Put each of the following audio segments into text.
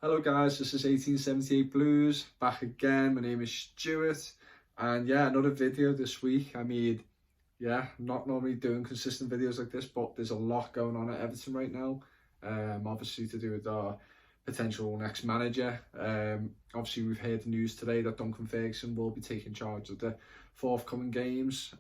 Hello guys, this is 1878 Blues, back again. My name is Stuart, and yeah, another video this week. Not normally doing consistent videos like this, but there's a lot going on at Everton right now. Obviously to do with our potential next manager. Obviously we've heard the news today that Duncan Ferguson will be taking charge of the forthcoming games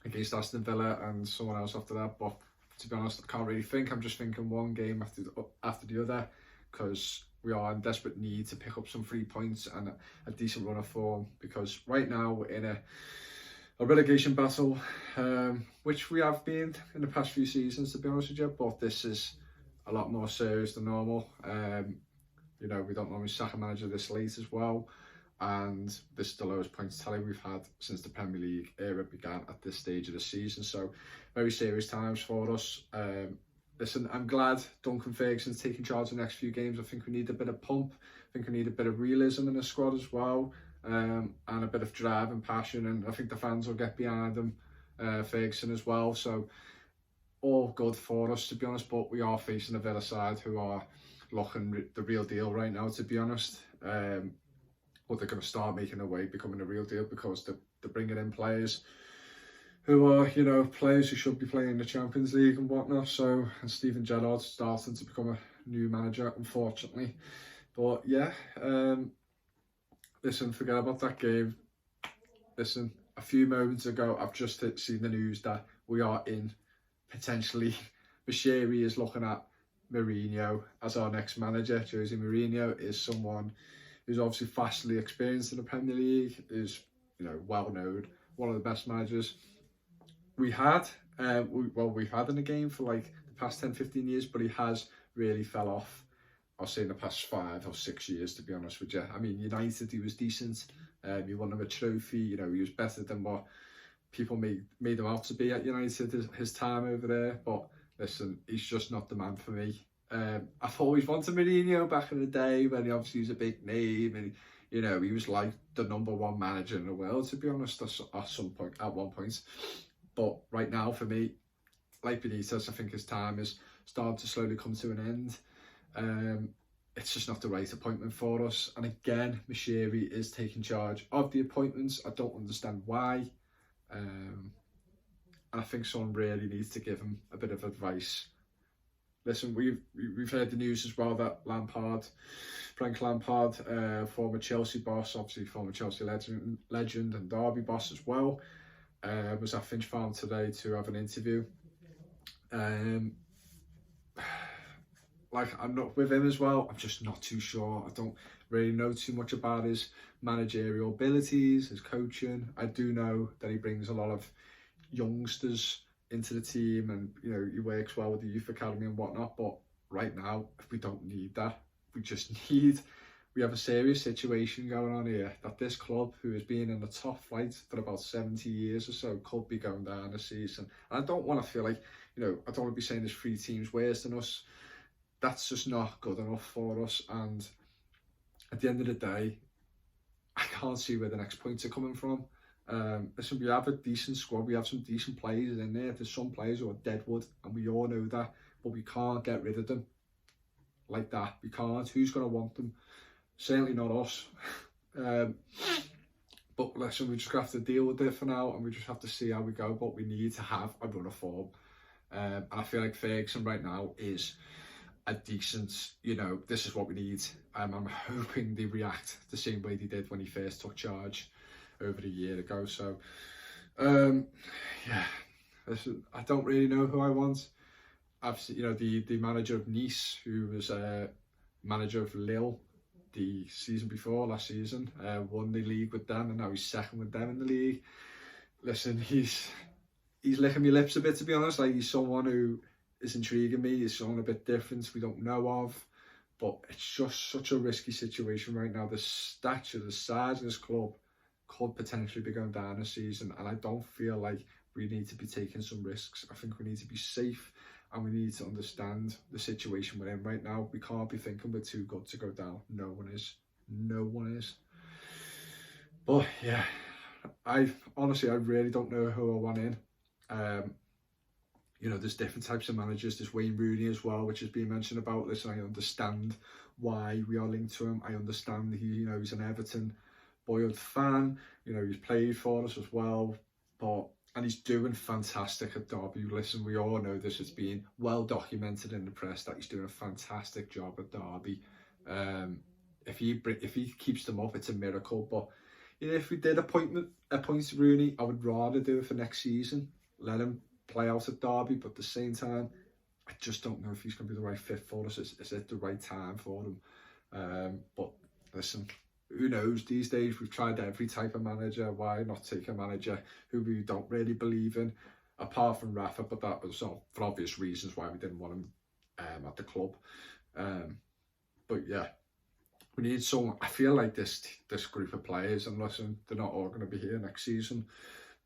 against Aston Villa and someone else after that. But to be honest, I can't really think. I'm just thinking one game after the other, because we are in desperate need to pick up some 3 points and a decent run of form, because right now we're in a relegation battle, which we have been in the past few seasons, to be honest with you, but this is a lot more serious than normal. We don't normally sack a manager this late as well, and this is the lowest points tally we've had since the Premier League era began at this stage of the season, so very serious times for us. Listen, I'm glad Duncan Ferguson's taking charge of the next few games. I think we need a bit of pump. I think we need a bit of realism in the squad as well, and a bit of drive and passion. And I think the fans will get behind him, Ferguson as well. So all good for us, to be honest. But we are facing a Villa side who are looking the real deal right now, to be honest. But they're going to start making their way, becoming a real deal, because they're bringing in players who are, players who should be playing in the Champions League and whatnot. So, and Steven Gerrard's starting to become a new manager, unfortunately. But yeah, listen, forget about that game. Listen, a few moments ago, I've just seen the news that we are in potentially, Mourinho is looking at Mourinho as our next manager. Jose Mourinho is someone who's obviously vastly experienced in the Premier League, is, well known, one of the best managers we've had in the game for like the past 10-15 years, but he has really fell off, I'll say, in the past 5 or 6 years, to be honest with you. I mean, United, he was decent. He won him a trophy. He was better than what people made him out to be at United, his time over there. But listen, he's just not the man for me. I've always wanted Mourinho back in the day when he obviously was a big name, and he was like the #1 manager in the world, to be honest, at one point. But right now, for me, like Benitez, I think his time is starting to slowly come to an end. It's just not the right appointment for us. And again, Mourinho is taking charge of the appointments. I don't understand why. And I think someone really needs to give him a bit of advice. Listen, we've heard the news as well that Frank Lampard, former Chelsea boss, obviously former Chelsea legend and Derby boss as well, was at Finch Farm today to have an interview. I'm not with him as well. I'm just not too sure. I don't really know too much about his managerial abilities, his coaching. I do know that he brings a lot of youngsters into the team, and he works well with the youth academy and whatnot. But right now, we don't need that. We have a serious situation going on here, that this club, who has been in the top flight for about 70 years or so, could be going down this season. And I don't want to feel like, I don't want to be saying there's 3 teams worse than us. That's just not good enough for us. And at the end of the day, I can't see where the next points are coming from. Listen, we have a decent squad. We have some decent players in there. There's some players who are deadwood, and we all know that. But we can't get rid of them like that. We can't. Who's going to want them? Certainly not us. But listen, we just have to deal with it for now, and we just have to see how we go. But we need to have a run of form. And I feel like Ferguson right now is a decent, this is what we need. I'm hoping they react the same way they did when he first took charge over a year ago. So, listen, I don't really know who I want. I've seen, the manager of Nice, who was manager of Lille the season before, last season, won the league with them, and now he's second with them in the league. Listen, he's licking my lips a bit, to be honest. Like, he's someone who is intriguing me. He's someone a bit different we don't know of, but it's just such a risky situation right now. The size of this club could potentially be going down this season, and I don't feel like we need to be taking some risks. I think we need to be safe, and we need to understand the situation we're in right now. We can't be thinking we're too good to go down. No one is. But yeah, I really don't know who I want in. You know, there's different types of managers. There's Wayne Rooney as well, which has been mentioned about. Listen, I understand why we are linked to him. I understand he's an Everton boiled fan. You know, he's played for us as well, and he's doing fantastic at Derby. Listen, we all know this. It's been well documented in the press that he's doing a fantastic job at Derby. If he keeps them up, it's a miracle. But you know, if we did appoint Rooney, I would rather do it for next season. Let him play out at Derby, but at the same time, I just don't know if he's going to be the right fit for us. Is it the right time for him? But listen, who knows? These days, we've tried every type of manager. Why not take a manager who we don't really believe in, apart from Rafa? But that was for obvious reasons why we didn't want him at the club. But yeah, we need someone. I feel like this group of players, and listen, they're not all going to be here next season,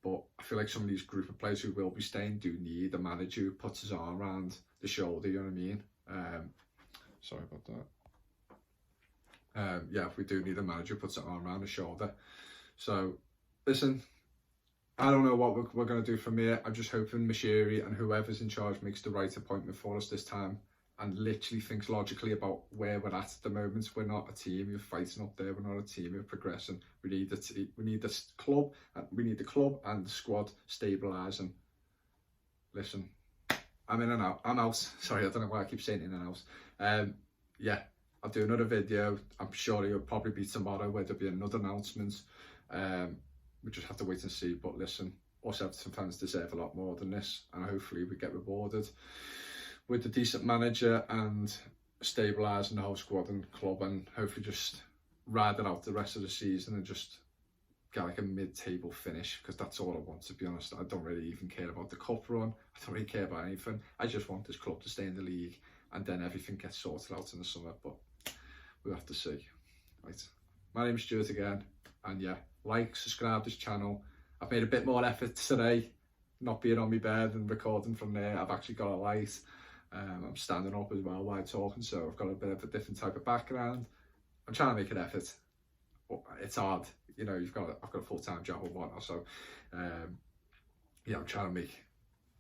but I feel like some of these group of players who will be staying do need a manager who puts his arm around the shoulder, you know what I mean? Sorry about that. Yeah, we do need a manager who puts his arm around the shoulder. So, listen, I don't know what we're going to do from here. I'm just hoping Mashiri and whoever's in charge makes the right appointment for us this time, and literally thinks logically about where we're at the moment. We're not a team who're fighting up there. We're not a team who're progressing. We need the club, and we need the club and the squad stabilising. Listen, I'm in and out. I'm out. Sorry, I don't know why I keep saying in and out. Yeah, I'll do another video. I'm sure it'll probably be tomorrow where there'll be another announcement. We just have to wait and see. But listen, us Everton fans deserve a lot more than this, and hopefully we get rewarded with a decent manager and stabilising the whole squad and club, and hopefully just ride it out the rest of the season and just get like a mid-table finish, because that's all I want, to be honest. I don't really even care about the cup run. I don't really care about anything. I just want this club to stay in the league, and then everything gets sorted out in the summer, but we'll have to see. Right, my name's Stuart again, and yeah, like, subscribe this channel. I've made a bit more effort today, not being on my bed and recording from there. I've actually got a light. I'm standing up as well while talking, so I've got a bit of a different type of background. I'm trying to make an effort. It's hard, you know. I've got a full-time job and whatnot, so yeah, I'm trying to make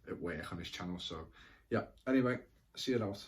it work on this channel. So yeah, anyway, see you out.